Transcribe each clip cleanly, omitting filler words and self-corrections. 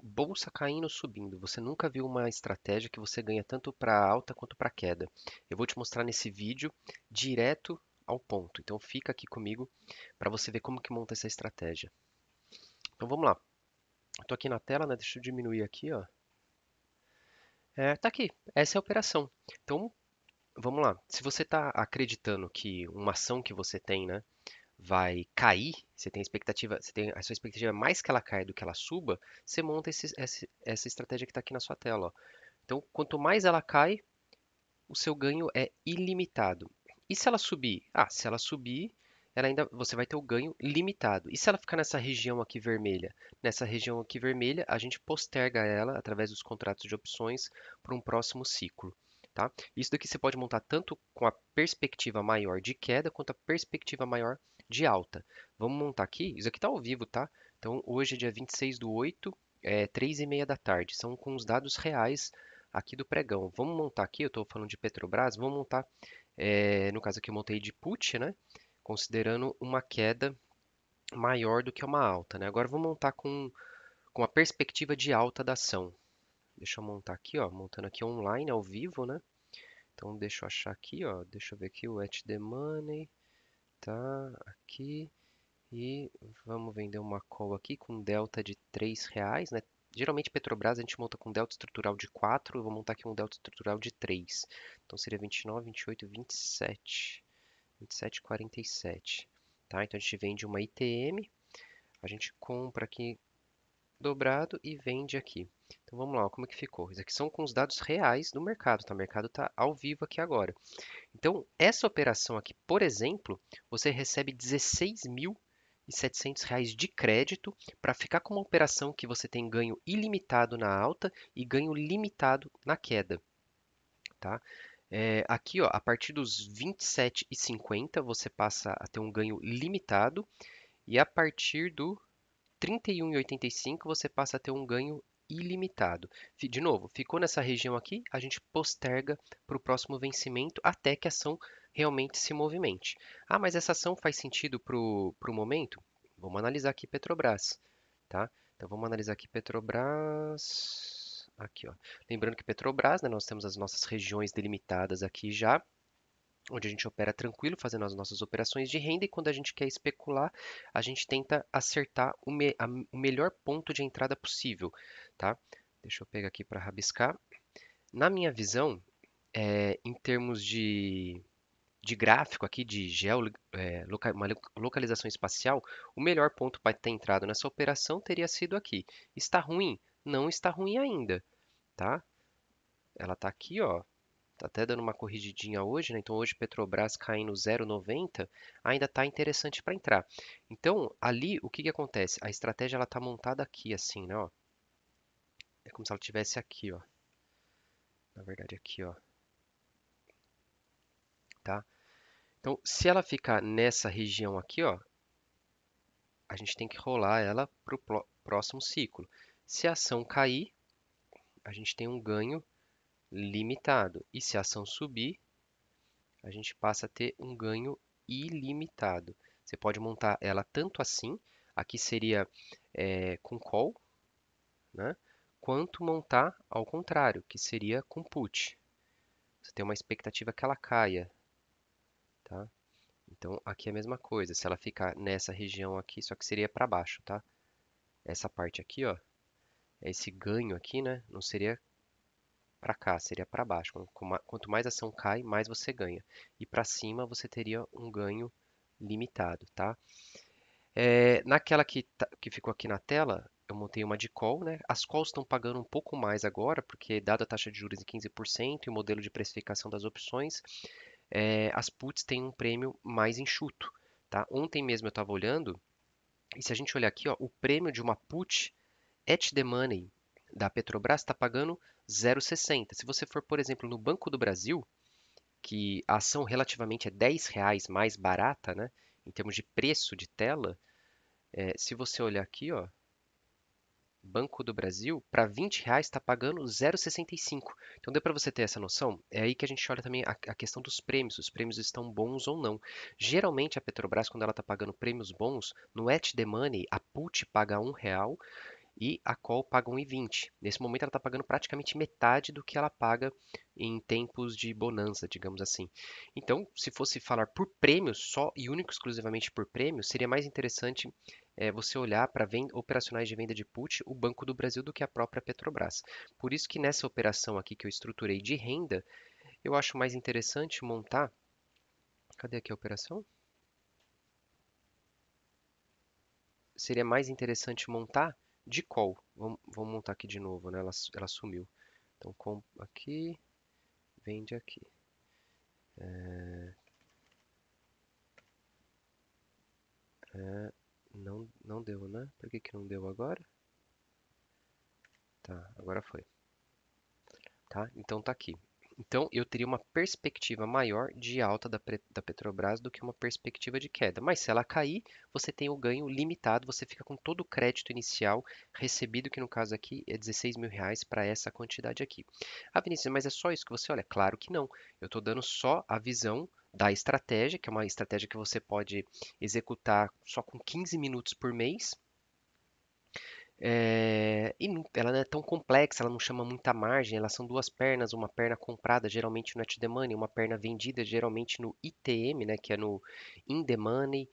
Bolsa caindo, subindo. Você nunca viu uma estratégia que você ganha tanto para alta quanto para queda. Eu vou te mostrar nesse vídeo direto ao ponto. Então fica aqui comigo para você ver como que monta essa estratégia. Então vamos lá. Estou aqui na tela, né? Deixa eu diminuir aqui, ó. Tá aqui. Essa é a operação. Então vamos lá. Se você está acreditando que uma ação que você tem, né, vai cair, você tem a expectativa, você tem a sua expectativa é mais que ela caia do que ela suba, você monta essa estratégia que está aqui na sua tela, ó. Então, quanto mais ela cai, o seu ganho é ilimitado. E se ela subir? Se ela subir, você vai ter o ganho limitado. E se ela ficar nessa região aqui vermelha? Nessa região aqui vermelha, a gente posterga ela através dos contratos de opções para um próximo ciclo. Tá? Isso daqui você pode montar tanto com a perspectiva maior de queda quanto a perspectiva maior de alta. Vamos montar aqui, isso aqui está ao vivo, tá? Então hoje é dia 26/8, 3h30 da tarde. São com os dados reais aqui do pregão. Vamos montar aqui, eu estou falando de Petrobras, vamos montar, no caso aqui eu montei de put, né? Considerando uma queda maior do que uma alta, né? Agora vamos montar com a perspectiva de alta da ação. Deixa eu montar aqui, ó, montando aqui online, ao vivo, né? Então deixa eu achar aqui, ó, deixa eu ver aqui o at the money, tá aqui. E vamos vender uma call aqui com delta de R$ 3, né? Geralmente Petrobras a gente monta com delta estrutural de 4, eu vou montar aqui um delta estrutural de 3. Então seria 29, 28, 27, 27, 47. Tá? Então a gente vende uma ITM, a gente compra aqui dobrado e vende aqui. Então vamos lá, ó, como é que ficou? Isso aqui são com os dados reais do mercado, tá? O mercado está ao vivo aqui agora. Então, essa operação aqui, por exemplo, você recebe R$ 16.700 de crédito para ficar com uma operação que você tem ganho ilimitado na alta e ganho limitado na queda, tá? Aqui, ó, a partir dos 27,50 você passa a ter um ganho limitado e a partir do 31,85 você passa a ter um ganho ilimitado. De novo, ficou nessa região aqui, a gente posterga para o próximo vencimento até que a ação realmente se movimente. Mas essa ação faz sentido para o momento? Vamos analisar aqui Petrobras, tá? Então vamos analisar aqui Petrobras. Aqui, ó. Lembrando que Petrobras, né, nós temos as nossas regiões delimitadas aqui já, onde a gente opera tranquilo, fazendo as nossas operações de renda, e quando a gente quer especular, a gente tenta acertar o melhor ponto de entrada possível, tá? Deixa eu pegar aqui para rabiscar. Na minha visão, em termos de gráfico aqui, de uma localização espacial, o melhor ponto para ter entrado nessa operação teria sido aqui. Está ruim? Não está ruim ainda, tá? Ela está aqui, ó. Tá até dando uma corrigidinha hoje, né? Então hoje Petrobras caindo 0,90, ainda tá interessante para entrar. Então, ali o que que acontece? A estratégia ela tá montada aqui assim, né, ó. É como se ela tivesse aqui, ó. Na verdade aqui, ó, tá? Então, se ela ficar nessa região aqui, ó, a gente tem que rolar ela para o próximo ciclo. Se a ação cair, a gente tem um ganho limitado. E se a ação subir, a gente passa a ter um ganho ilimitado. Você pode montar ela tanto assim, aqui seria com call, né? Quanto montar ao contrário, que seria com put. Você tem uma expectativa que ela caia, tá? Então aqui é a mesma coisa, se ela ficar nessa região aqui, só que seria para baixo, tá? Essa parte aqui, ó, esse ganho aqui, né? Não seria para cá, seria para baixo. Quanto mais a ação cai, mais você ganha. E para cima você teria um ganho limitado, tá? Naquela que ficou aqui na tela, eu montei uma de call, né? As calls estão pagando um pouco mais agora, porque dada a taxa de juros em 15% e o modelo de precificação das opções, as puts têm um prêmio mais enxuto, tá? Ontem mesmo eu estava olhando, e se a gente olhar aqui, ó, o prêmio de uma put at the money da Petrobras está pagando 0,60. Se você for, por exemplo, no Banco do Brasil, que a ação relativamente é R$ 10 mais barata, né? Em termos de preço de tela, se você olhar aqui, ó, Banco do Brasil, para R$ 20 está pagando 0,65. Então deu para você ter essa noção? É aí que a gente olha também a questão dos prêmios, se os prêmios estão bons ou não. Geralmente a Petrobras, quando ela está pagando prêmios bons, no at the money, a put paga R$ 1 e a call paga 1,20. Nesse momento ela está pagando praticamente metade do que ela paga em tempos de bonança, digamos assim. Então, se fosse falar por prêmio só e único exclusivamente por prêmio, seria mais interessante você olhar para operacionais de venda de put, o Banco do Brasil, do que a própria Petrobras. Por isso que nessa operação aqui que eu estruturei de renda, eu acho mais interessante montar. Cadê aqui a operação? Seria mais interessante montar de call. Vamos montar aqui de novo, né? Ela sumiu. Então, aqui, vende aqui. Não deu, né? Por que que não deu agora? Tá, agora foi. Tá? Então tá aqui. Então eu teria uma perspectiva maior de alta da Petrobras do que uma perspectiva de queda. Mas se ela cair, você tem o ganho limitado, você fica com todo o crédito inicial recebido, que no caso aqui é R$ 16.000 para essa quantidade aqui. Ah, Vinícius, mas é só isso que você olha? Claro que não. Eu estou dando só a visão da estratégia, que é uma estratégia que você pode executar só com 15 minutos por mês, ela não é tão complexa, ela não chama muita margem, elas são duas pernas, uma perna comprada geralmente no at the money, uma perna vendida geralmente no ITM, né, que é no in the money.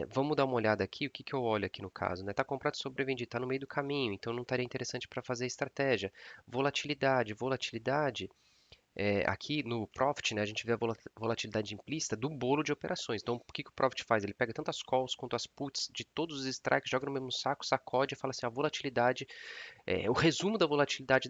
Vamos dar uma olhada aqui, o que que eu olho aqui no caso, né? Tá comprado sobrevendido, tá no meio do caminho, então não estaria interessante para fazer estratégia. Volatilidade, aqui no Profit, né, a gente vê a volatilidade implícita do bolo de operações. Então, o que que o Profit faz? Ele pega tanto as calls quanto as puts de todos os strikes, joga no mesmo saco, sacode e fala assim: a volatilidade, o resumo da volatilidade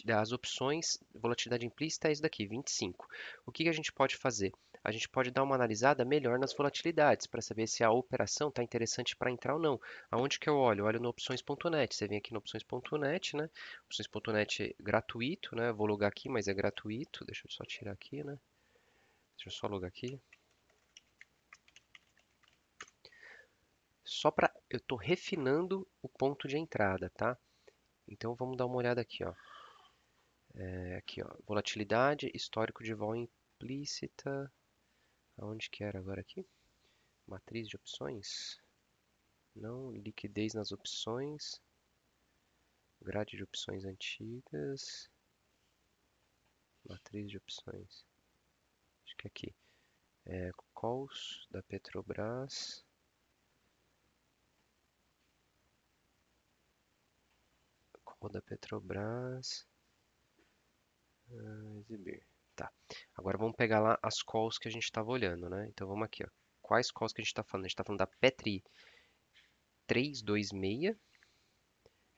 das opções, volatilidade implícita é isso daqui, 25. O que que a gente pode fazer? A gente pode dar uma analisada melhor nas volatilidades para saber se a operação está interessante para entrar ou não. Aonde que eu olho? Eu olho no opções.net. Você vem aqui no opções.net, né? Opções.net é gratuito, né? Vou logar aqui, mas é gratuito. Deixa eu só tirar aqui, né? Deixa eu só logar aqui. Eu estou refinando o ponto de entrada, tá? Então vamos dar uma olhada aqui, ó. Aqui, ó, volatilidade, histórico de vol implícita. Aonde que era agora aqui? Matriz de opções? Não, liquidez nas opções. Grade de opções antigas. Matriz de opções. Acho que aqui. Calls da Petrobras. Call da Petrobras. Exibir. Tá. Agora vamos pegar lá as calls que a gente estava olhando, né? Então vamos aqui, ó. Quais calls que a gente está falando? A gente está falando da Petri 326,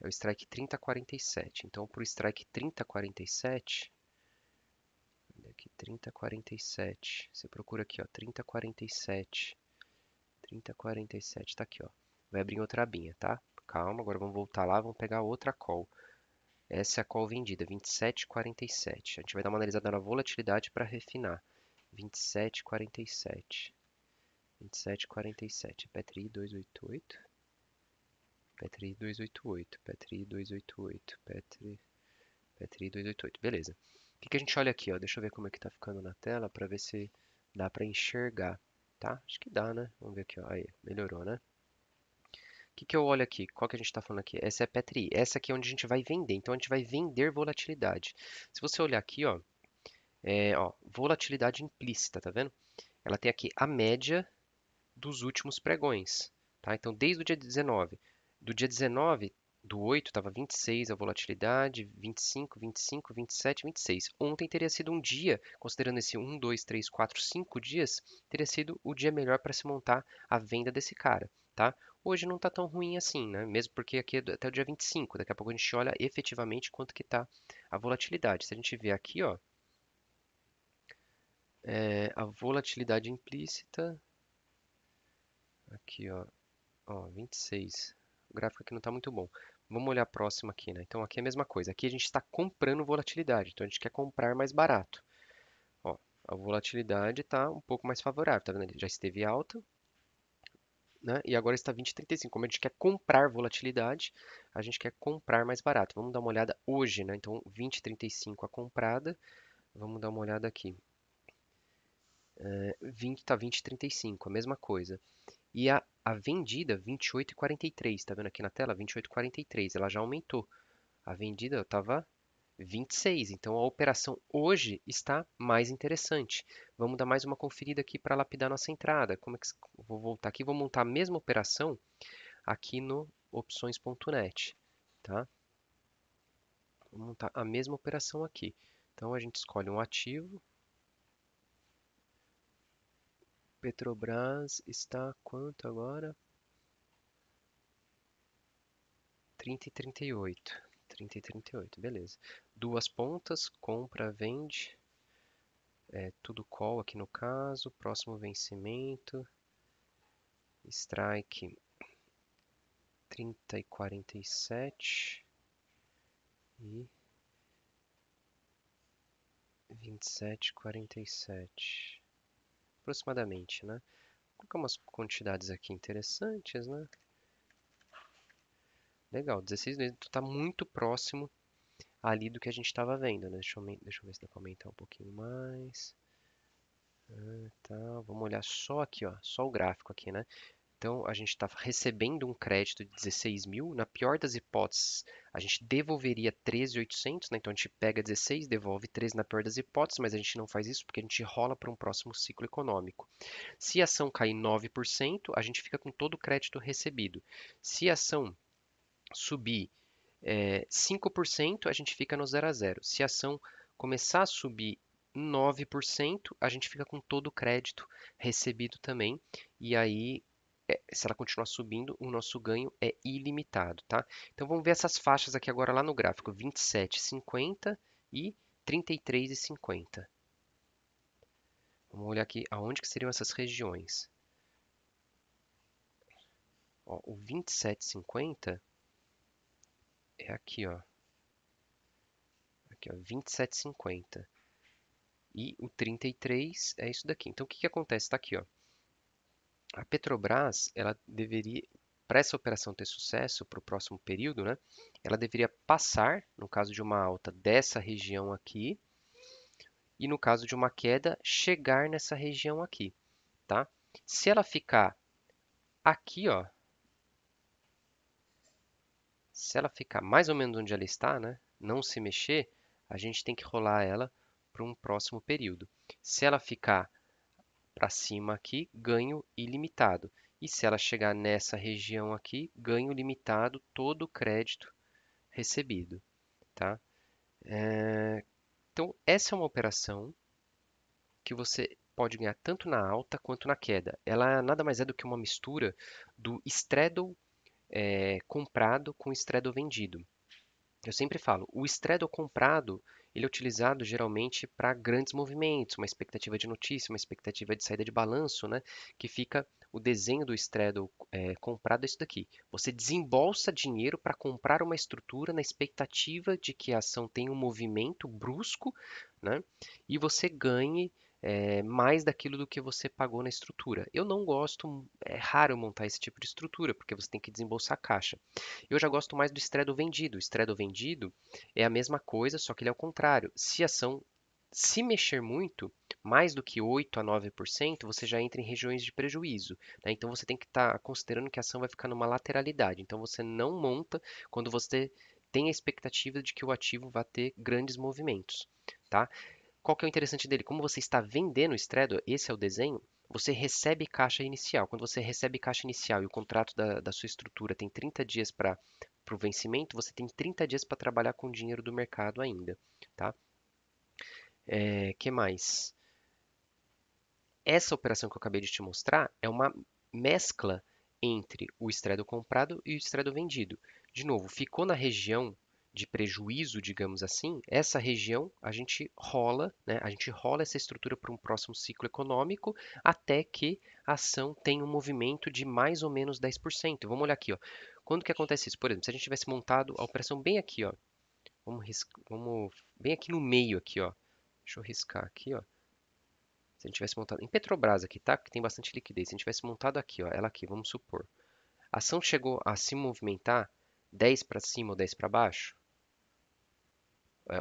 é o strike 3047. Então, para o strike 3047, aqui 3047, você procura aqui, ó, 3047, 3047, tá aqui, ó. Vai abrir em outra abinha, tá? Calma, agora vamos voltar lá, vamos pegar outra call. Essa é a call vendida, 2747. A gente vai dar uma analisada na volatilidade para refinar. 2747. 2747. Petri 288. Petri 288. Petri 288. Petri 288. Beleza. O que que a gente olha aqui, ó? Deixa eu ver como é que tá ficando na tela para ver se dá para enxergar, tá? Acho que dá, né? Vamos ver aqui, ó. Aí, melhorou, né? O que que eu olho aqui? Qual que a gente está falando aqui? Essa é a Petri. Essa aqui é onde a gente vai vender. Então a gente vai vender volatilidade. Se você olhar aqui, ó, volatilidade implícita, tá vendo? Ela tem aqui a média dos últimos pregões, tá? Então desde o dia 19, do dia 19 do 8 estava 26 a volatilidade, 25, 25, 27, 26. Ontem teria sido um dia, considerando esse 1, 2, 3, 4, 5 dias, teria sido o dia melhor para se montar a venda desse cara, tá? Hoje não está tão ruim assim, né? Mesmo porque aqui é até o dia 25. Daqui a pouco a gente olha efetivamente quanto que está a volatilidade. Se a gente ver aqui, ó, a volatilidade implícita, aqui, ó, 26. O gráfico aqui não está muito bom. Vamos olhar a próxima aqui, né? Então aqui é a mesma coisa. Aqui a gente está comprando volatilidade, então a gente quer comprar mais barato. Ó, a volatilidade está um pouco mais favorável, tá vendo? Ele já esteve alta, né? E agora está 20,35. Como a gente quer comprar volatilidade, a gente quer comprar mais barato. Vamos dar uma olhada hoje, né? Então 20,35 a comprada. Vamos dar uma olhada aqui. 20 está 20,35, a mesma coisa. E a vendida 28,43, tá vendo aqui na tela? 28,43, ela já aumentou. A vendida estava 26, então a operação hoje está mais interessante. Vamos dar mais uma conferida aqui para lapidar nossa entrada. Como é que vou voltar aqui, vou montar a mesma operação aqui no opções.net, tá? Vou montar a mesma operação aqui. Então a gente escolhe um ativo. Petrobras está quanto agora? 30 e 38. 30 e 38, beleza. Duas pontas, compra, vende. Tudo call aqui no caso. Próximo vencimento. Strike 30 e 47. E 27 e 47. Aproximadamente, né? Vou colocar umas quantidades aqui interessantes, né? Legal, 16 vezes. Está muito próximo ali do que a gente estava vendo, né? Deixa eu ver se dá para aumentar um pouquinho mais. Tá, vamos olhar só aqui, ó, só o gráfico aqui, né? Então, a gente está recebendo um crédito de 16 mil. Na pior das hipóteses, a gente devolveria 13.800, né? Então, a gente pega 16, devolve 13 na pior das hipóteses, mas a gente não faz isso porque a gente rola para um próximo ciclo econômico. Se a ação cair 9%, a gente fica com todo o crédito recebido. Se a ação subir 5%, a gente fica no 0 a 0. Se a ação começar a subir 9%, a gente fica com todo o crédito recebido também. E aí, se ela continuar subindo, o nosso ganho é ilimitado, tá? Então vamos ver essas faixas aqui agora lá no gráfico, 27,50 e 33,50. Vamos olhar aqui aonde que seriam essas regiões. Ó, o 27,50 é aqui, ó. Aqui, ó, 27,50. E o 33 é isso daqui. Então, o que que acontece? Está aqui, ó. A Petrobras, ela deveria, para essa operação ter sucesso para o próximo período, né? Ela deveria passar, no caso de uma alta, dessa região aqui, e no caso de uma queda, chegar nessa região aqui, tá? Se ela ficar aqui, ó, se ela ficar mais ou menos onde ela está, né? Não se mexer, a gente tem que rolar ela para um próximo período. Se ela ficar para cima aqui, ganho ilimitado. E se ela chegar nessa região aqui, ganho limitado todo o crédito recebido, tá? Então, essa é uma operação que você pode ganhar tanto na alta quanto na queda. Ela nada mais é do que uma mistura do straddle comprado com straddle vendido. Eu sempre falo, o straddle comprado, ele é utilizado geralmente para grandes movimentos, uma expectativa de notícia, uma expectativa de saída de balanço, né? Que fica o desenho do straddle comprado é isso daqui. Você desembolsa dinheiro para comprar uma estrutura na expectativa de que a ação tenha um movimento brusco, né? E você ganhe mais daquilo do que você pagou na estrutura. Eu não gosto, é raro montar esse tipo de estrutura, porque você tem que desembolsar caixa. Eu já gosto mais do straddle vendido. O straddle vendido é a mesma coisa, só que ele é o contrário. Se a ação se mexer muito, mais do que 8 a 9%, você já entra em regiões de prejuízo, né? Então você tem que estar considerando que a ação vai ficar numa lateralidade. Então você não monta quando você tem a expectativa de que o ativo vai ter grandes movimentos, tá? Qual que é o interessante dele? Como você está vendendo o straddle, esse é o desenho, você recebe caixa inicial. Quando você recebe caixa inicial e o contrato da sua estrutura tem 30 dias para o vencimento, você tem 30 dias para trabalhar com o dinheiro do mercado ainda, tá? Que mais? Essa operação que eu acabei de te mostrar é uma mescla entre o straddle comprado e o straddle vendido. De novo, ficou na região de prejuízo, digamos assim, essa região a gente rola, né? A gente rola essa estrutura para um próximo ciclo econômico até que a ação tenha um movimento de mais ou menos 10%. Vamos olhar aqui, ó. Quando que acontece isso? Por exemplo, se a gente tivesse montado a operação bem aqui, ó. Vamos bem aqui no meio aqui, ó. Deixa eu riscar aqui, ó. Se a gente tivesse montado em Petrobras aqui, tá? Que tem bastante liquidez. Se a gente tivesse montado aqui, ó, ela aqui, vamos supor. A ação chegou a se movimentar 10 para cima ou 10 para baixo,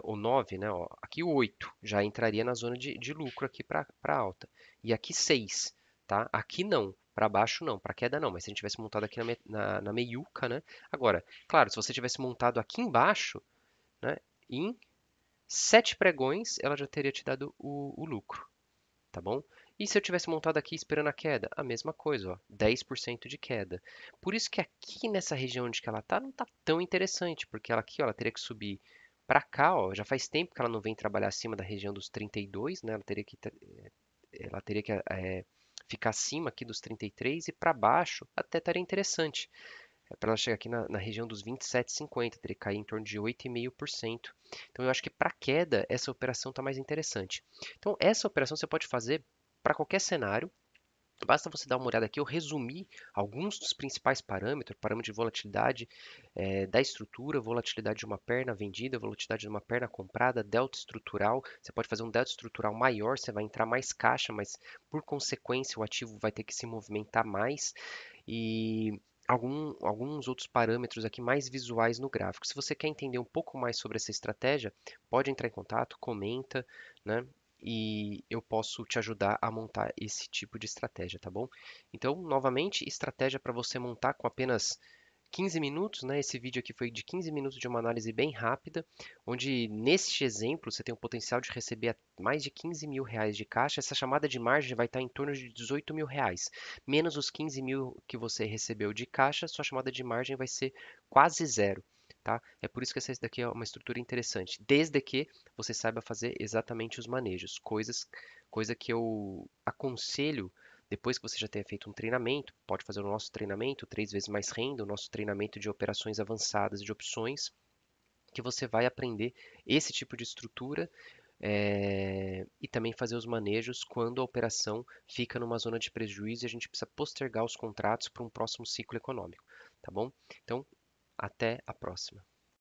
ou 9, né? Ó, aqui o 8 já entraria na zona de lucro aqui para alta. E aqui 6, tá? Aqui não. Para baixo não, para queda não, mas se a gente tivesse montado aqui na meiuca, né? Agora, claro, se você tivesse montado aqui embaixo, né? Em 7 pregões, ela já teria te dado o lucro, tá bom? E se eu tivesse montado aqui esperando a queda? A mesma coisa, ó, 10% de queda. Por isso que aqui nessa região onde que ela tá, não tá tão interessante, porque ela aqui, ó, ela teria que subir para cá, ó, já faz tempo que ela não vem trabalhar acima da região dos 32, né? Ela teria que ficar acima aqui dos 33 e para baixo até estaria interessante. Para ela chegar aqui na região dos 27,50, teria que cair em torno de 8,5%. Então eu acho que para queda essa operação está mais interessante. Então essa operação você pode fazer para qualquer cenário. Basta você dar uma olhada aqui, eu resumi alguns dos principais parâmetros, parâmetro de volatilidade da estrutura, volatilidade de uma perna vendida, volatilidade de uma perna comprada, delta estrutural. Você pode fazer um delta estrutural maior, você vai entrar mais caixa, mas por consequência o ativo vai ter que se movimentar mais e alguns outros parâmetros aqui mais visuais no gráfico. Se você quer entender um pouco mais sobre essa estratégia, pode entrar em contato, comenta, né? E eu posso te ajudar a montar esse tipo de estratégia, tá bom? Então, novamente, estratégia para você montar com apenas 15 minutos, né? Esse vídeo aqui foi de 15 minutos de uma análise bem rápida, onde neste exemplo você tem o potencial de receber mais de 15 mil reais de caixa. Essa chamada de margem vai estar em torno de 18 mil reais. Menos os 15 mil que você recebeu de caixa, sua chamada de margem vai ser quase zero. Tá? É por isso que essa daqui é uma estrutura interessante, desde que você saiba fazer exatamente os manejos, coisa que eu aconselho depois que você já tenha feito um treinamento, pode fazer o nosso treinamento, 3 vezes mais renda, o nosso treinamento de operações avançadas de opções, que você vai aprender esse tipo de estrutura e também fazer os manejos quando a operação fica numa zona de prejuízo e a gente precisa postergar os contratos para um próximo ciclo econômico, tá bom? Então, até a próxima.